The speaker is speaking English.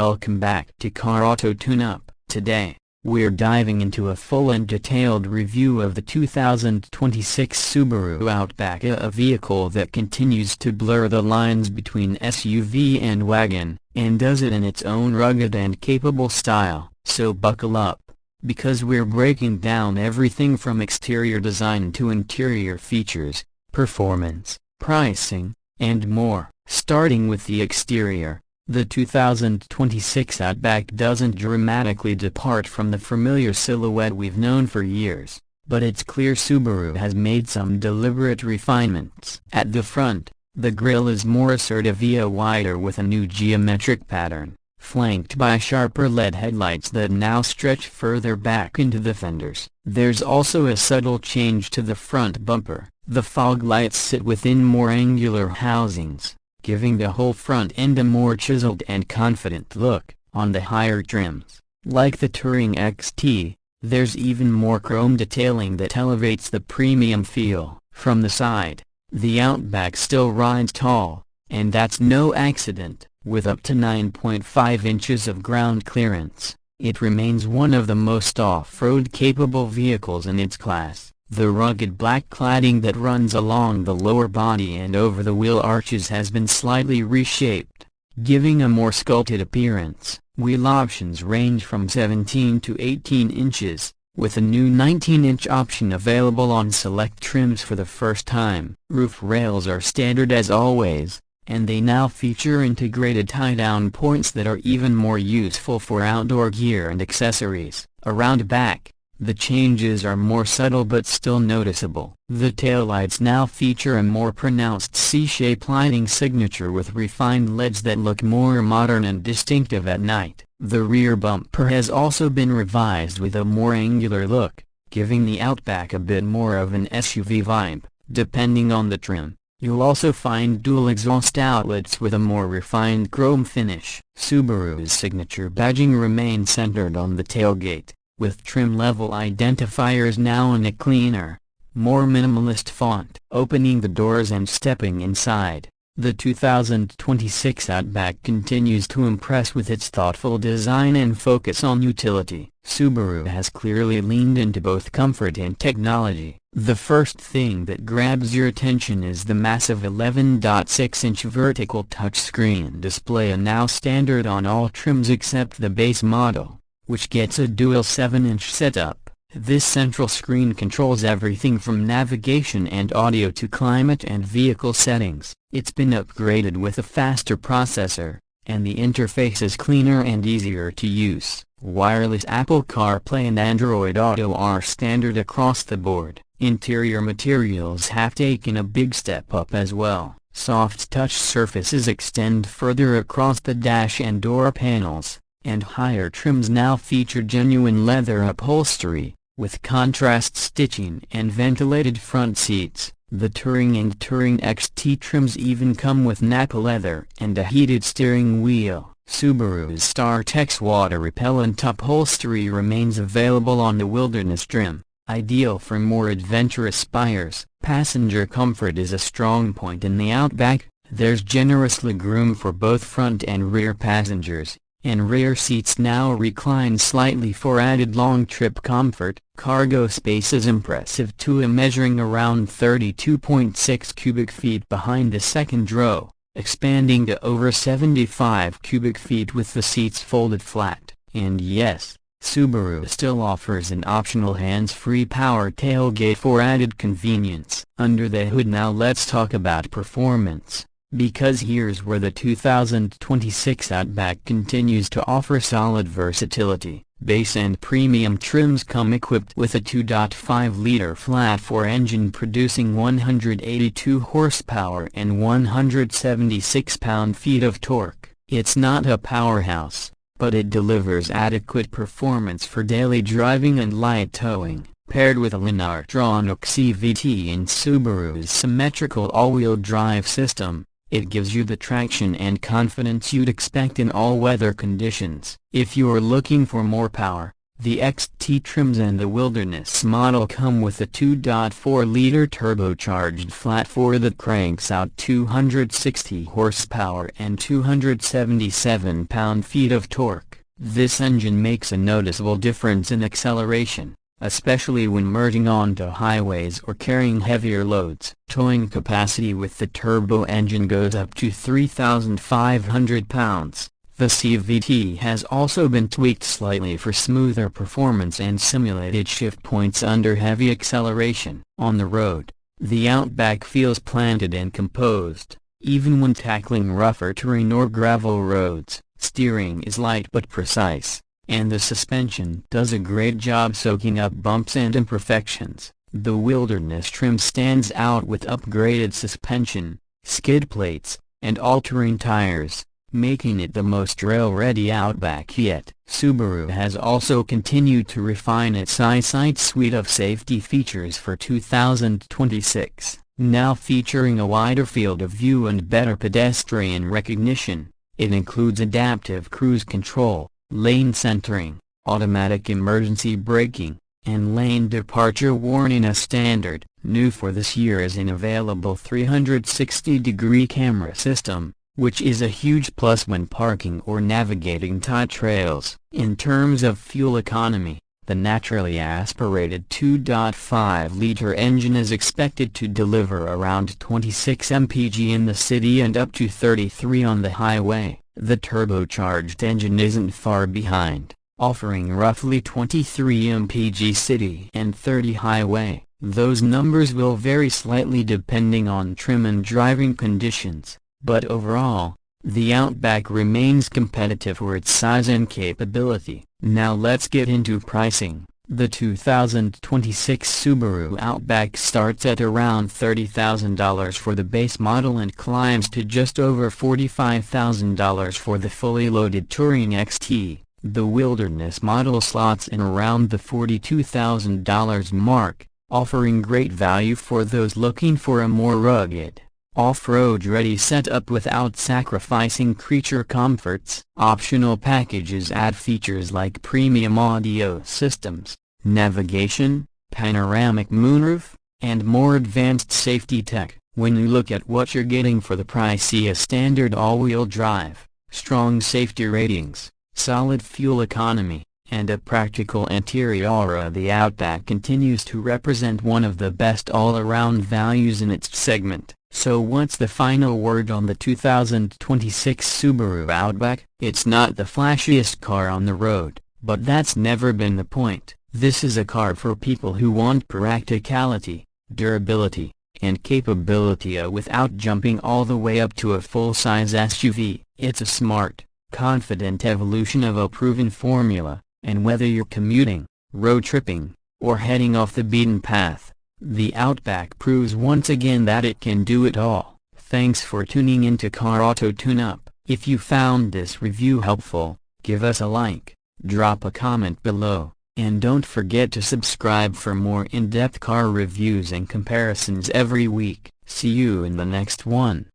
Welcome back to Car Auto Tune-Up. Today, we're diving into a full and detailed review of the 2026 Subaru Outback, a vehicle that continues to blur the lines between SUV and wagon, and does it in its own rugged and capable style. So buckle up, because we're breaking down everything from exterior design to interior features, performance, pricing, and more. Starting with the exterior, the 2026 Outback doesn't dramatically depart from the familiar silhouette we've known for years, but it's clear Subaru has made some deliberate refinements. At the front, the grille is more assertive via wider with a new geometric pattern, flanked by sharper LED headlights that now stretch further back into the fenders. There's also a subtle change to the front bumper. The fog lights sit within more angular housings, giving the whole front end a more chiseled and confident look. On the higher trims, like the Touring XT, there's even more chrome detailing that elevates the premium feel. From the side, the Outback still rides tall, and that's no accident. With up to 9.5 inches of ground clearance, it remains one of the most off-road capable vehicles in its class. The rugged black cladding that runs along the lower body and over the wheel arches has been slightly reshaped, giving a more sculpted appearance. Wheel options range from 17 to 18 inches, with a new 19-inch option available on select trims for the first time. Roof rails are standard as always, and they now feature integrated tie-down points that are even more useful for outdoor gear and accessories. Around back, the changes are more subtle but still noticeable. The taillights now feature a more pronounced C-shape lighting signature with refined LEDs that look more modern and distinctive at night. The rear bumper has also been revised with a more angular look, giving the Outback a bit more of an SUV vibe. Depending on the trim, you'll also find dual exhaust outlets with a more refined chrome finish. Subaru's signature badging remains centered on the tailgate, with trim-level identifiers now in a cleaner, more minimalist font. Opening the doors and stepping inside, the 2026 Outback continues to impress with its thoughtful design and focus on utility. Subaru has clearly leaned into both comfort and technology. The first thing that grabs your attention is the massive 11.6-inch vertical touchscreen display, now standard on all trims except the base model, which gets a dual 7-inch setup. This central screen controls everything from navigation and audio to climate and vehicle settings. It's been upgraded with a faster processor, and the interface is cleaner and easier to use. Wireless Apple CarPlay and Android Auto are standard across the board. Interior materials have taken a big step up as well. Soft touch surfaces extend further across the dash and door panels, and higher trims now feature genuine leather upholstery, with contrast stitching and ventilated front seats. The Touring and Touring XT trims even come with Napa leather and a heated steering wheel. Subaru's StarTex water-repellent upholstery remains available on the Wilderness trim, ideal for more adventurous buyers. Passenger comfort is a strong point in the Outback. There's generous legroom for both front and rear passengers, and rear seats now recline slightly for added long-trip comfort. Cargo space is impressive too, measuring around 32.6 cubic feet behind the second row, expanding to over 75 cubic feet with the seats folded flat. And yes, Subaru still offers an optional hands-free power tailgate for added convenience. Under the hood now let's talk about performance, because here's where the 2026 Outback continues to offer solid versatility. Base and premium trims come equipped with a 2.5-liter flat-4 engine producing 182 horsepower and 176 pound-feet of torque. It's not a powerhouse, but it delivers adequate performance for daily driving and light towing. Paired with a linear-tronic CVT and Subaru's symmetrical all-wheel drive system, it gives you the traction and confidence you'd expect in all weather conditions. If you're looking for more power, The XT trims and the Wilderness model come with a 2.4-liter turbocharged flat-four that cranks out 260 horsepower and 277 pound-feet of torque. This engine makes a noticeable difference in acceleration, especially when merging onto highways or carrying heavier loads. Towing capacity with the turbo engine goes up to 3,500 pounds. The CVT has also been tweaked slightly for smoother performance and simulated shift points under heavy acceleration. On the road, the Outback feels planted and composed, even when tackling rougher terrain or gravel roads. Steering is light but precise, and the suspension does a great job soaking up bumps and imperfections. The Wilderness trim stands out with upgraded suspension, skid plates, and all-terrain tires, making it the most trail-ready Outback yet. Subaru has also continued to refine its EyeSight suite of safety features for 2026, now featuring a wider field of view and better pedestrian recognition. It includes adaptive cruise control, lane centering, automatic emergency braking, and lane departure warning as standard. New for this year is an available 360-degree camera system, which is a huge plus when parking or navigating tight trails. In terms of fuel economy, the naturally aspirated 2.5-liter engine is expected to deliver around 26 mpg in the city and up to 33 on the highway. The turbocharged engine isn't far behind, offering roughly 23 mpg city and 30 highway. Those numbers will vary slightly depending on trim and driving conditions, but overall, the Outback remains competitive for its size and capability. Now let's get into pricing. The 2026 Subaru Outback starts at around $30,000 for the base model and climbs to just over $45,000 for the fully loaded Touring XT. The Wilderness model slots in around the $42,000 mark, offering great value for those looking for a more rugged, off-road ready setup without sacrificing creature comforts. Optional packages add features like premium audio systems, navigation, panoramic moonroof, and more advanced safety tech. When you look at what you're getting for the price, see a standard all-wheel drive, strong safety ratings, solid fuel economy, and a practical interior, the Outback continues to represent one of the best all-around values in its segment. So what's the final word on the 2026 Subaru Outback? It's not the flashiest car on the road, but that's never been the point. This is a car for people who want practicality, durability, and capability without jumping all the way up to a full-size SUV. It's a smart, confident evolution of a proven formula, and whether you're commuting, road tripping, or heading off the beaten path, the Outback proves once again that it can do it all. Thanks for tuning into Car Auto Tune-Up. If you found this review helpful, give us a like, drop a comment below, and don't forget to subscribe for more in-depth car reviews and comparisons every week. See you in the next one.